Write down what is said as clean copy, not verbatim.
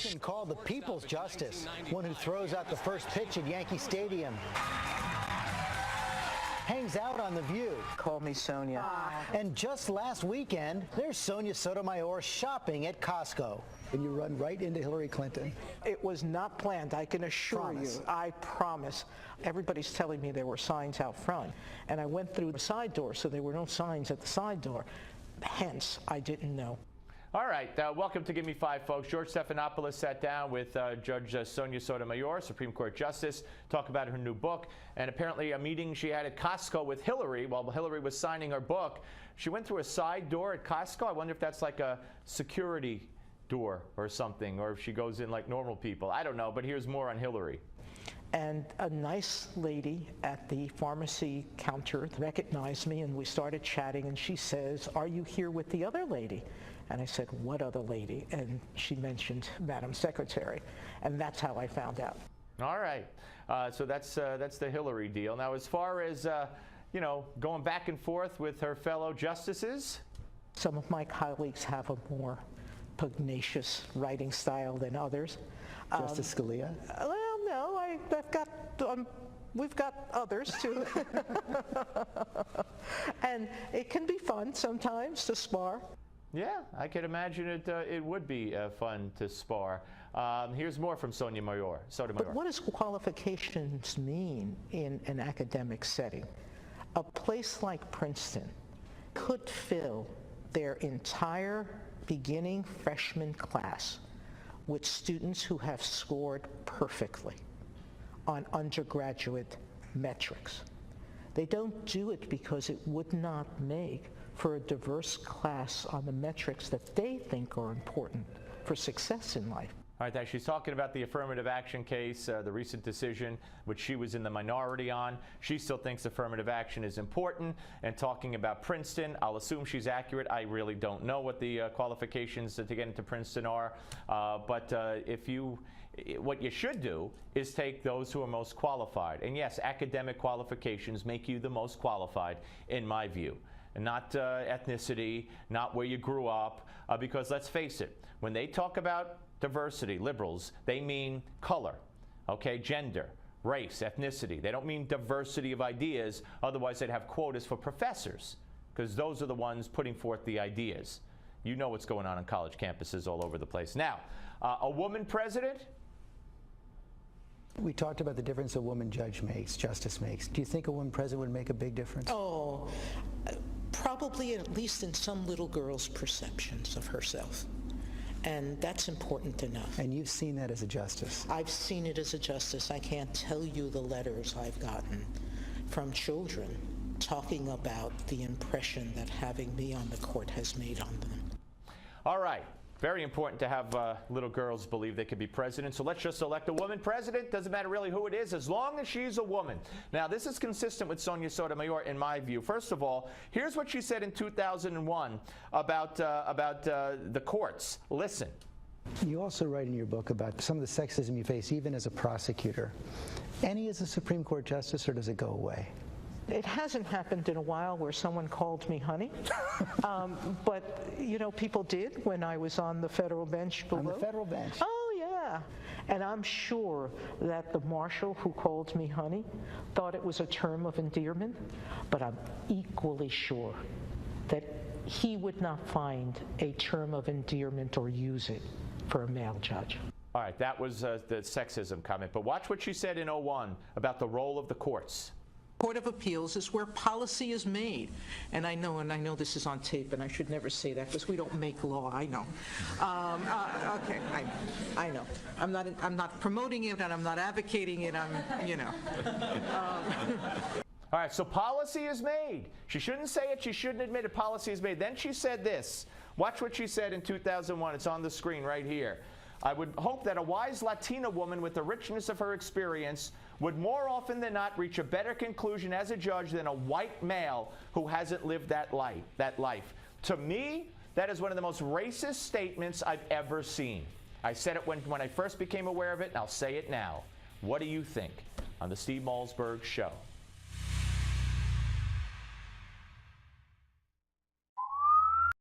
Nixon called the people's justice, one who throws out the first pitch at Yankee Stadium. Hangs out on The View. Call me Sonia. And just last weekend, there's Sonia Sotomayor shopping at Costco. And you run right into Hillary Clinton. It was not planned, I can assure you. I promise. Everybody's telling me there were signs out front. And I went through the side door, so there were no signs at the side door. Hence, I didn't know. All right, welcome to Give Me Five, folks. George Stephanopoulos sat down with Judge Sonia Sotomayor, Supreme Court Justice, talk about her new book, and apparently a meeting she had at Costco with Hillary while Hillary was signing her book. She went through a side door at Costco. I wonder if that's like a security door or something, or if she goes in like normal people. I don't know, but here's more on Hillary. And a nice lady at the pharmacy counter recognized me, and we started chatting, and she says, "Are you here with the other lady?" And I said, "What other lady?" And she mentioned Madam Secretary, and that's how I found out. All right, so that's the Hillary deal. Now, as far as you know, going back and forth with her fellow justices, some of my colleagues have a more pugnacious writing style than others. Justice Scalia? Well, no, I've got. We've got others too. And it can be fun sometimes to spar. Yeah, I could imagine it would be fun to spar. Here's more from Sotomayor. But what does qualifications mean in an academic setting? A place like Princeton could fill their entire beginning freshman class with students who have scored perfectly on undergraduate metrics. They don't do it because it would not make for a diverse class on the metrics that they think are important for success in life. All right, she's talking about the affirmative action case, the recent decision, which she was in the minority on. She still thinks affirmative action is important, and talking about Princeton, I'll assume she's accurate. I really don't know what the qualifications to get into Princeton are, but what you should do is take those who are most qualified. And yes, academic qualifications make you the most qualified, in my view. Not ethnicity, not where you grew up, because let's face it, when they talk about diversity, liberals, they mean color, okay, gender, race, ethnicity. They don't mean diversity of ideas, otherwise they'd have quotas for professors, because those are the ones putting forth the ideas. You know what's going on college campuses all over the place. Now, a woman president? We talked about the difference a woman justice makes. Do you think a woman president would make a big difference? Oh, probably at least in some little girl's perceptions of herself. And that's important enough. And you've seen that as a justice? I've seen it as a justice. I can't tell you the letters I've gotten from children talking about the impression that having me on the court has made on them. All right. Very important to have little girls believe they could be president. So let's just elect a woman president. Doesn't matter really who it is, as long as she's a woman. Now, this is consistent with Sonia Sotomayor, in my view. First of all, here's what she said in 2001 about the courts. Listen. You also write in your book about some of the sexism you face even as a prosecutor. Any as a Supreme Court justice, or does it go away? It hasn't happened in a while where someone called me honey, but you know, people did when I was on the federal bench below. On the federal bench? Oh yeah, and I'm sure that the marshal who called me honey thought it was a term of endearment, but I'm equally sure that he would not find a term of endearment or use it for a male judge. All right, that was the sexism comment, but watch what she said in 2001 about the role of the courts. Court of Appeals is where policy is made. And I know this is on tape, and I should never say that because we don't make law, I know. Okay, I know. I'm not promoting it, and I'm not advocating it, you know. All right, so policy is made. She shouldn't say it, she shouldn't admit it, policy is made. Then she said this. Watch what she said in 2001. It's on the screen right here. I would hope that a wise Latina woman with the richness of her experience would more often than not reach a better conclusion as a judge than a white male who hasn't lived that life. To me, that is one of the most racist statements I've ever seen. I said it when I first became aware of it, and I'll say it now. What do you think? On the Steve Malzberg Show.